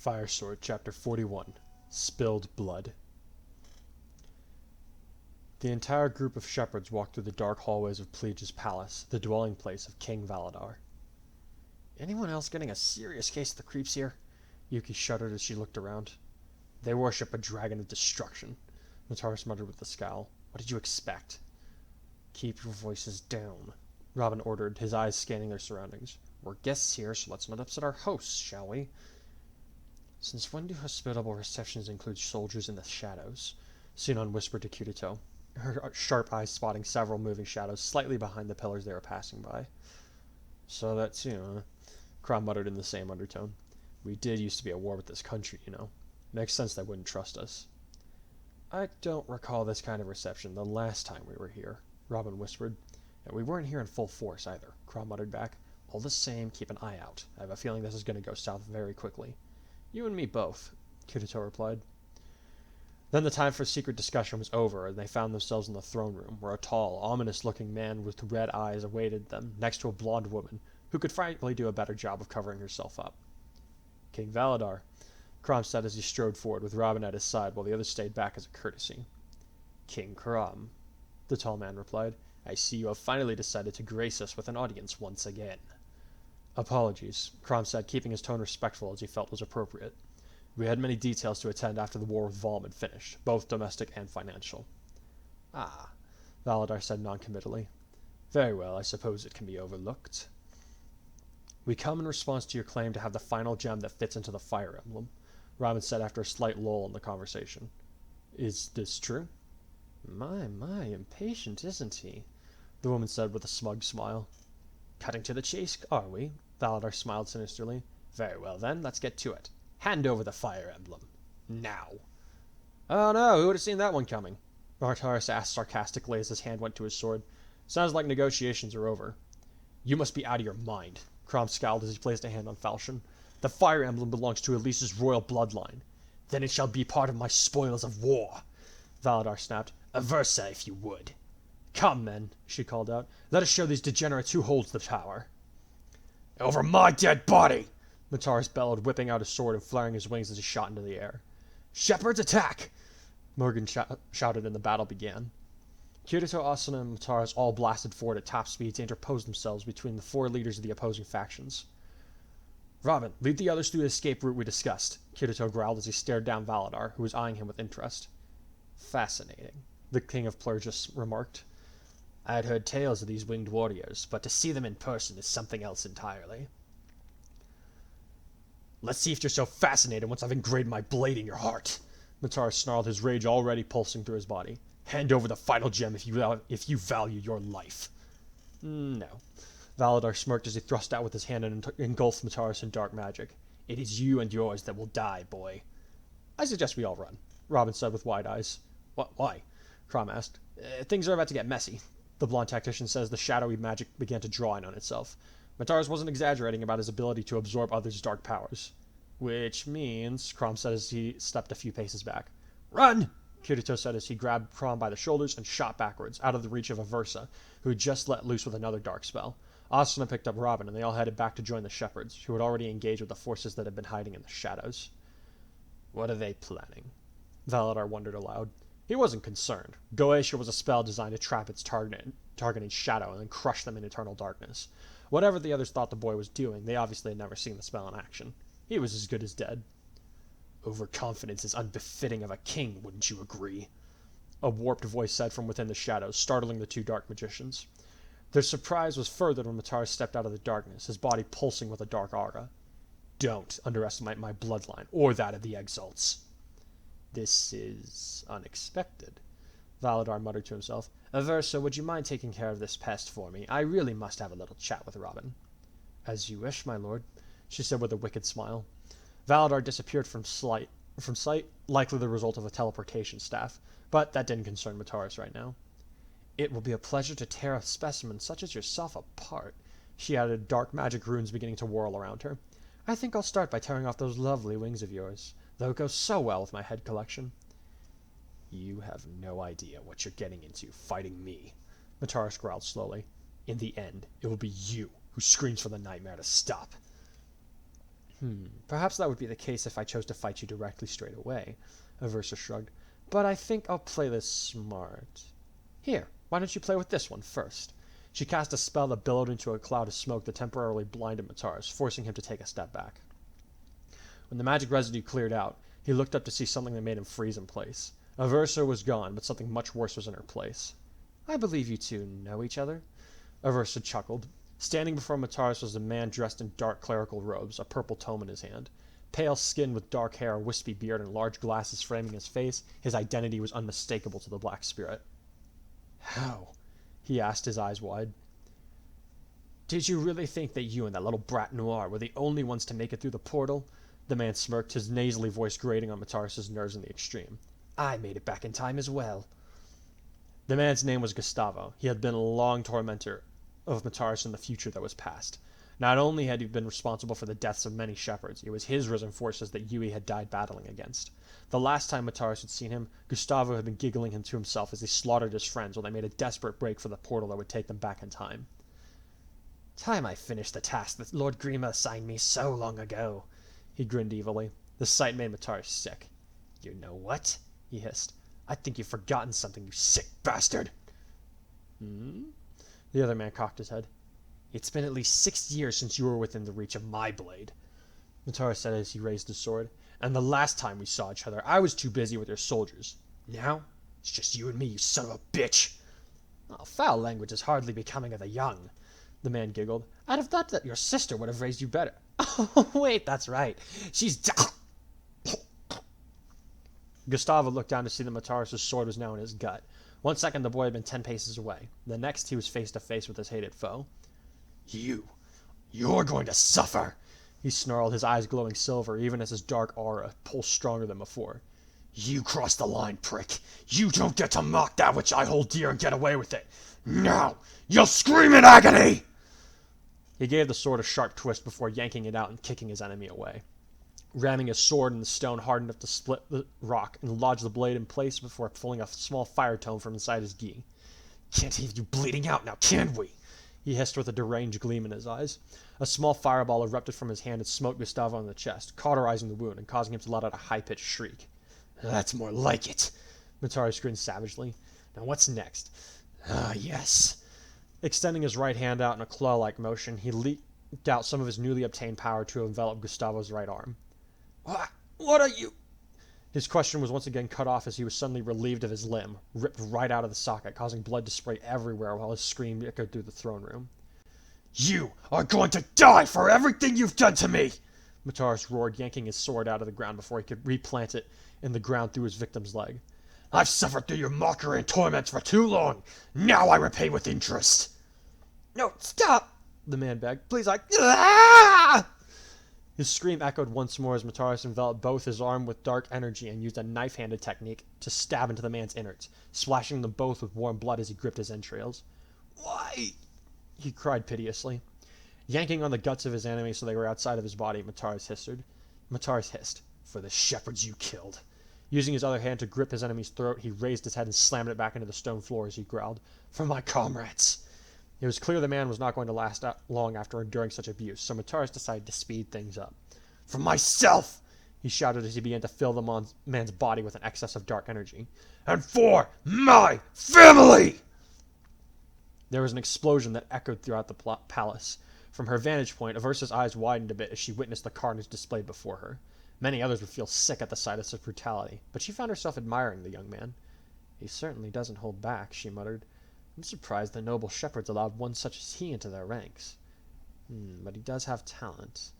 Fire Sword, Chapter 41. Spilled Blood. The entire group of shepherds walked through the dark hallways of Plegia's palace, the dwelling place of King Valadar. Anyone else getting a serious case of the creeps here? Yuki shuddered as she looked around. They worship a dragon of destruction, Mataura muttered with a scowl. What did you expect? Keep your voices down, Robin ordered, his eyes scanning their surroundings. We're guests here, so let's not upset our hosts, shall we? Since when do hospitable receptions include soldiers in the shadows? Sinon whispered to Kirito, her sharp eyes spotting several moving shadows slightly behind the pillars they were passing by. So that's you, huh? Krom muttered in the same undertone. We did used to be at war with this country, you know. Makes sense they wouldn't trust us. I don't recall this kind of reception the last time we were here, Robin whispered. And we weren't here in full force either, Krom muttered back. All the same, keep an eye out. I have a feeling this is going to go south very quickly. You and me both, Kirito replied. Then the time for secret discussion was over, and they found themselves in the throne room, where a tall, ominous-looking man with red eyes awaited them, next to a blonde woman, who could frankly do a better job of covering herself up. King Valadar, Krom said as he strode forward, with Robin at his side, while the others stayed back as a courtesy. King Krom, the tall man replied. I see you have finally decided to grace us with an audience once again. Apologies, Krom said, keeping his tone respectful as he felt was appropriate. We had many details to attend after the war with Valm had finished, both domestic and financial. Ah, Valadar said noncommittally. Very well, I suppose it can be overlooked. We come in response to your claim to have the final gem that fits into the Fire Emblem, Robin said after a slight lull in the conversation. Is this true? My, impatient, isn't he? The woman said with a smug smile. Cutting to the chase, are we? Valadar smiled sinisterly. Very well then, let's get to it. Hand over the Fire Emblem. Now. Oh no, who would have seen that one coming? Mataura asked sarcastically as his hand went to his sword. Sounds like negotiations are over. You must be out of your mind, Krom scowled as he placed a hand on Falchion. The Fire Emblem belongs to Ylisse's royal bloodline. Then it shall be part of my spoils of war, Valadar snapped. Aversa, if you would. Come, men, she called out. Let us show these degenerates who holds the power. Over my dead body! Mataura bellowed, whipping out his sword and flaring his wings as he shot into the air. Shepherds, attack! Morgan shouted and the battle began. Kirito, Asuna, and Mataura all blasted forward at top speed to interpose themselves between the four leaders of the opposing factions. Robin, lead the others through the escape route we discussed, Kirito growled as he stared down Valadar, who was eyeing him with interest. Fascinating, the king of Plegia remarked. I had heard tales of these winged warriors, but to see them in person is something else entirely. Let's see if you're so fascinated once I've engraved my blade in your heart, Mataura snarled, his rage already pulsing through his body. Hand over the final gem if you value your life. No. Valadar smirked as he thrust out with his hand and engulfed Mataura in dark magic. It is you and yours that will die, boy. I suggest we all run, Robin said with wide eyes. Why? Krom asked. Things are about to get messy, the blonde tactician said as the shadowy magic began to draw in on itself. Mataura wasn't exaggerating about his ability to absorb others' dark powers. Which means, Krom said as he stepped a few paces back. Run! Kirito said as he grabbed Krom by the shoulders and shot backwards, out of the reach of Aversa, who had just let loose with another dark spell. Asuna picked up Robin, and they all headed back to join the shepherds, who had already engaged with the forces that had been hiding in the shadows. What are they planning? Valadar wondered aloud. He wasn't concerned. Goetia was a spell designed to trap its target in shadow and then crush them in eternal darkness. Whatever the others thought the boy was doing, they obviously had never seen the spell in action. He was as good as dead. Overconfidence is unbefitting of a king, wouldn't you agree? A warped voice said from within the shadows, startling the two dark magicians. Their surprise was furthered when Mataura stepped out of the darkness, his body pulsing with a dark aura. Don't underestimate my bloodline, or that of the Exalts. This is unexpected, Valadar muttered to himself. Aversa, would you mind taking care of this pest for me? I really must have a little chat with Robin. As you wish, my lord, she said with a wicked smile. Valadar disappeared from sight, likely the result of a teleportation staff, but that didn't concern Mataura right now. It will be a pleasure to tear a specimen such as yourself apart, she added, dark magic runes beginning to whirl around her. I think I'll start by tearing off those lovely wings of yours. They'll go so well with my head collection. You have no idea what you're getting into, fighting me, Mataura growled slowly. In the end, it will be you who screams for the nightmare to stop. Perhaps that would be the case if I chose to fight you directly straight away, Aversa shrugged. But I think I'll play this smart. Here, why don't you play with this one first? She cast a spell that billowed into a cloud of smoke that temporarily blinded Mataura, forcing him to take a step back. When the magic residue cleared out, he looked up to see something that made him freeze in place. Aversa was gone, but something much worse was in her place. I believe you two know each other? Aversa chuckled. Standing before Mataura was a man dressed in dark clerical robes, a purple tome in his hand. Pale skinned with dark hair, a wispy beard, and large glasses framing his face, his identity was unmistakable to the Black Spirit. How? He asked, his eyes wide. Did you really think that you and that little brat Noir were the only ones to make it through the portal? The man smirked, his nasally voice grating on Mataura's nerves in the extreme. I made it back in time as well. The man's name was Gustavo. He had been a long tormentor of Mataura in the future that was past. Not only had he been responsible for the deaths of many shepherds, it was his risen forces that Yui had died battling against. The last time Mataura had seen him, Gustavo had been giggling him to himself as he slaughtered his friends while they made a desperate break for the portal that would take them back in time. Time I finished the task that Lord Grima assigned me so long ago. He grinned evilly. The sight made Mataura sick. You know what? He hissed. I think you've forgotten something, you sick bastard. The other man cocked his head. It's been at least 6 years since you were within the reach of my blade, Mataura said as he raised his sword. And the last time we saw each other, I was too busy with your soldiers. Now, it's just you and me, you son of a bitch. Oh, foul language is hardly becoming of the young, the man giggled. I'd have thought that your sister would have raised you better. Oh, wait, that's right. She's... Gustavo looked down to see that Mataura's sword was now in his gut. 1 second, the boy had been 10 paces away. The next, he was face to face with his hated foe. You're going to suffer, he snarled, his eyes glowing silver, even as his dark aura pulsed stronger than before. You crossed the line, prick. You don't get to mock that which I hold dear and get away with it. Now, you'll scream in agony! He gave the sword a sharp twist before yanking it out and kicking his enemy away. Ramming his sword in the stone hard enough to split the rock and lodge the blade in place before pulling a small fire tome from inside his gi. Can't have you bleeding out now, can we? He hissed with a deranged gleam in his eyes. A small fireball erupted from his hand and smote Gustavo in the chest, cauterizing the wound and causing him to let out a high-pitched shriek. That's more like it, Mataura grinned savagely. Now what's next? Ah, yes. Extending his right hand out in a claw-like motion, he leaped out some of his newly obtained power to envelop Gustavo's right arm. What are you? His question was once again cut off as he was suddenly relieved of his limb, ripped right out of the socket, causing blood to spray everywhere while his scream echoed through the throne room. You are going to die for everything you've done to me! Mataura roared, yanking his sword out of the ground before he could replant it in the ground through his victim's leg. I've suffered through your mockery and torments for too long. Now I repay with interest. No, stop! The man begged. Please, Ah! His scream echoed once more as Mataura enveloped both his arm with dark energy and used a knife-handed technique to stab into the man's innards, splashing them both with warm blood as he gripped his entrails. Why? He cried piteously. Yanking on the guts of his enemy so they were outside of his body, Mataura hissed, for the shepherds you killed. Using his other hand to grip his enemy's throat, he raised his head and slammed it back into the stone floor as he growled, For my comrades! It was clear the man was not going to last long after enduring such abuse, so Mataura decided to speed things up. For myself! He shouted as he began to fill the man's body with an excess of dark energy. And for my family! There was an explosion that echoed throughout the palace. From her vantage point, Aversa's eyes widened a bit as she witnessed the carnage displayed before her. Many others would feel sick at the sight of such brutality, but she found herself admiring the young man. He certainly doesn't hold back, she muttered. I'm surprised the noble shepherds allowed one such as he into their ranks. But he does have talent.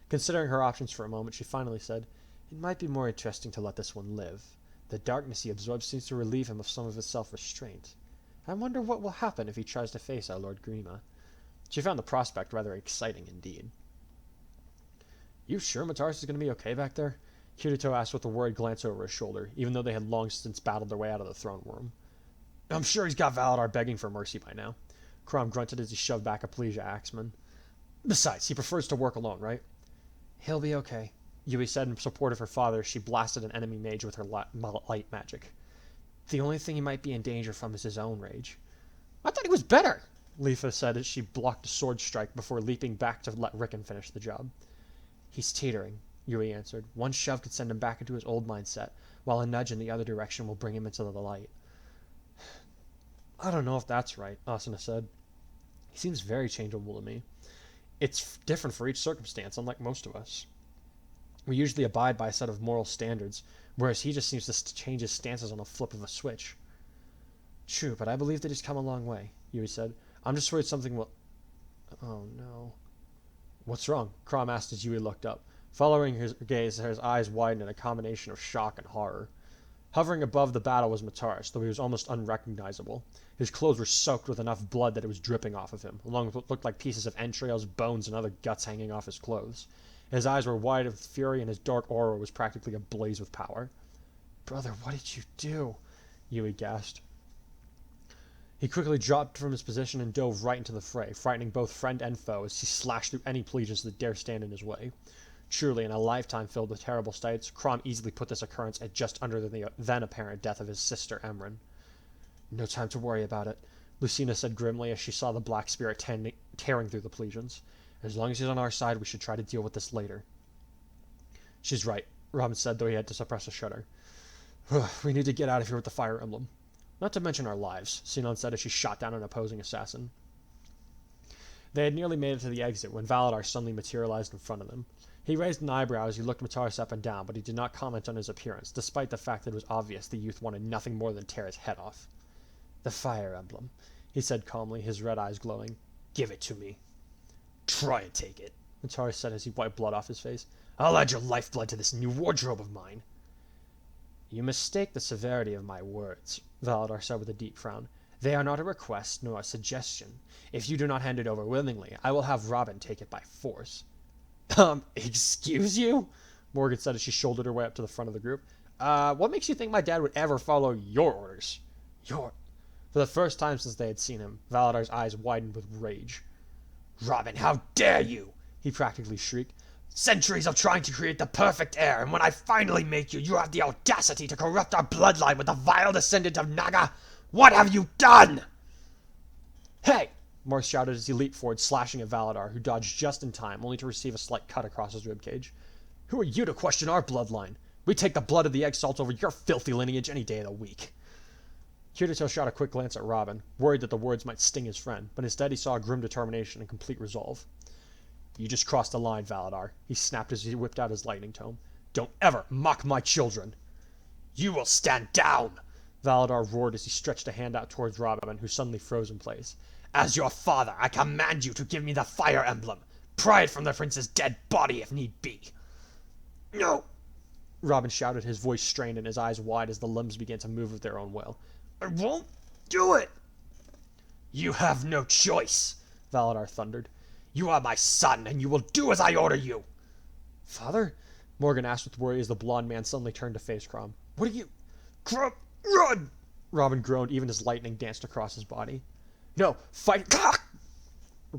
Considering her options for a moment, she finally said, It might be more interesting to let this one live. The darkness he absorbs seems to relieve him of some of his self-restraint. I wonder what will happen if he tries to face our Lord Grima. She found the prospect rather exciting indeed. You sure Mataura is going to be okay back there? Kirito asked with a worried glance over his shoulder, even though they had long since battled their way out of the throne room. I'm sure he's got Valadar begging for mercy by now. Crom grunted as he shoved back a Plegia axeman. Besides, he prefers to work alone, right? He'll be okay, Yui said in support of her father as she blasted an enemy mage with her light magic. The only thing he might be in danger from is his own rage. I thought he was better, Leafa said as she blocked a sword strike before leaping back to let Rickon finish the job. He's teetering, Yui answered. One shove could send him back into his old mindset, while a nudge in the other direction will bring him into the light. I don't know if that's right, Asuna said. He seems very changeable to me. It's different for each circumstance, unlike most of us. We usually abide by a set of moral standards, whereas he just seems to change his stances on a flip of a switch. True, but I believe that he's come a long way, Yui said. I'm just worried something will... Oh, no. What's wrong? Crom asked as Yui looked up. Following his gaze, his eyes widened in a combination of shock and horror. Hovering above the battle was Mataura, though he was almost unrecognizable. His clothes were soaked with enough blood that it was dripping off of him, along with what looked like pieces of entrails, bones, and other guts hanging off his clothes. His eyes were wide with fury, and his dark aura was practically ablaze with power. Brother, what did you do? Yui gasped. He quickly dropped from his position and dove right into the fray, frightening both friend and foe as he slashed through any Plegians that dare stand in his way. Truly, in a lifetime filled with terrible sights, Crom easily put this occurrence at just under the then-apparent death of his sister Emran. No time to worry about it, Lucina said grimly as she saw the black spirit tearing through the Plegians. As long as he's on our side, we should try to deal with this later. She's right, Robin said, though he had to suppress a shudder. We need to get out of here with the Fire Emblem. Not to mention our lives, Sinon said as she shot down an opposing assassin. They had nearly made it to the exit when Valadar suddenly materialized in front of them. He raised an eyebrow as he looked Mataura up and down, but he did not comment on his appearance, despite the fact that it was obvious the youth wanted nothing more than tear his head off. The Fire Emblem, he said calmly, his red eyes glowing. Give it to me. Try and take it, Mataura said as he wiped blood off his face. I'll add your lifeblood to this new wardrobe of mine. You mistake the severity of my words, Valadar said with a deep frown. They are not a request nor a suggestion. If you do not hand it over willingly, I will have Robin take it by force. Excuse you? Morgan said as she shouldered her way up to the front of the group. What makes you think my dad would ever follow your orders? For the first time since they had seen him, Valadar's eyes widened with rage. Robin, how dare you? He practically shrieked. Centuries of trying to create the perfect heir, and when I finally make you, you have the audacity to corrupt our bloodline with a vile descendant of Naga? What have you done? Hey! Morse shouted as he leaped forward, slashing at Valadar, who dodged just in time, only to receive a slight cut across his ribcage. Who are you to question our bloodline? We take the blood of the exiles over your filthy lineage any day of the week. Kirito shot a quick glance at Robin, worried that the words might sting his friend, but instead he saw a grim determination and complete resolve. You just crossed the line, Valadar, he snapped as he whipped out his lightning tome. Don't ever mock my children. You will stand down, Valadar roared as he stretched a hand out towards Robin, who suddenly froze in place. As your father, I command you to give me the Fire Emblem. Pry it from the prince's dead body if need be. No, Robin shouted, his voice strained and his eyes wide as the limbs began to move of their own will. I won't do it. You have no choice, Valadar thundered. You are my son, and you will do as I order you. Father? Morgan asked with worry as the blond man suddenly turned to face Crom. What are you... Crom, run! Robin groaned even as lightning danced across his body. No, fight!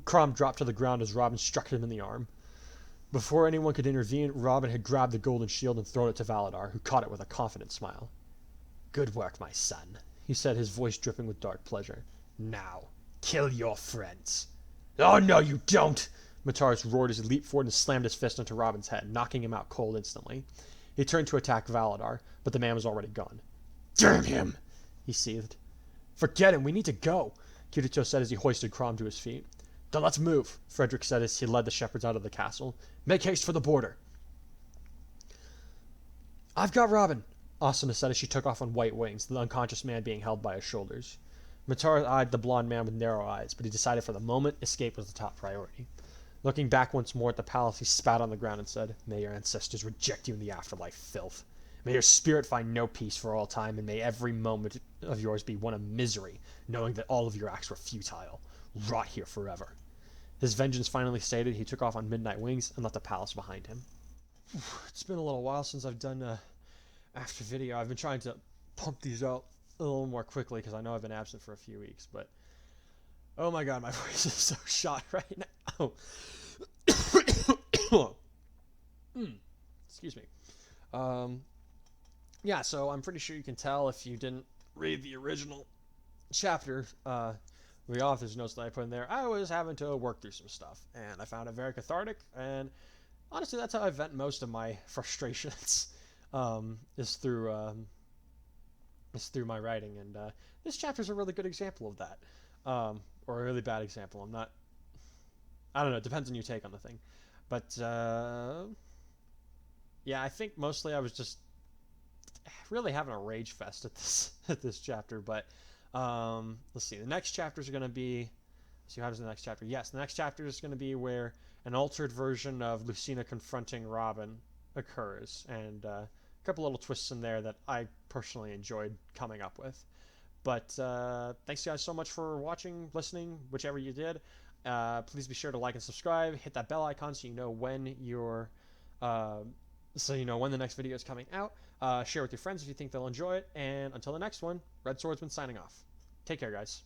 Crom dropped to the ground as Robin struck him in the arm. Before anyone could intervene, Robin had grabbed the golden shield and thrown it to Valadar, who caught it with a confident smile. Good work, my son, he said, his voice dripping with dark pleasure. Now, kill your friends. Oh, no, you don't! Mataurus roared as he leaped forward and slammed his fist into Robin's head, knocking him out cold instantly. He turned to attack Valadar, but the man was already gone. Damn him! He seethed. Forget him, we need to go, Kirito said as he hoisted Crom to his feet. Then let's move, Frederick said as he led the shepherds out of the castle. Make haste for the border. I've got Robin, Asuna said as she took off on white wings, the unconscious man being held by his shoulders. Mataura eyed the blond man with narrow eyes, but he decided for the moment escape was the top priority. Looking back once more at the palace, he spat on the ground and said, May your ancestors reject you in the afterlife, filth. May your spirit find no peace for all time, and may every moment of yours be one of misery, knowing that all of your acts were futile. Rot here forever. His vengeance finally stated, he took off on midnight wings and left the palace behind him. It's been a little while since I've done after video. I've been trying to pump these out a little more quickly because I know I've been absent for a few weeks, but oh my god, my voice is so shot right now. Excuse me. Yeah, so I'm pretty sure you can tell if you didn't read the original chapter, the author's notes that I put in there. I was having to work through some stuff, and I found it very cathartic, and honestly, that's how I vent most of my frustrations, is through my writing, and this chapter is a really good example of that, or a really bad example. I don't know. It depends on your take on the thing, but yeah, I think mostly I was just really having a rage fest at this chapter. But let's see. The next chapters are going to be. See what happens in the next chapter. Yes, the next chapter is going to be where an altered version of Lucina confronting Robin occurs, and a couple little twists in there that I personally enjoyed coming up with. But thanks, guys, so much for watching, listening, whichever you did. Please be sure to like and subscribe. Hit that bell icon so you know when when the next video is coming out. Share with your friends if you think they'll enjoy it. And until the next one, Red Swordsman signing off. Take care, guys.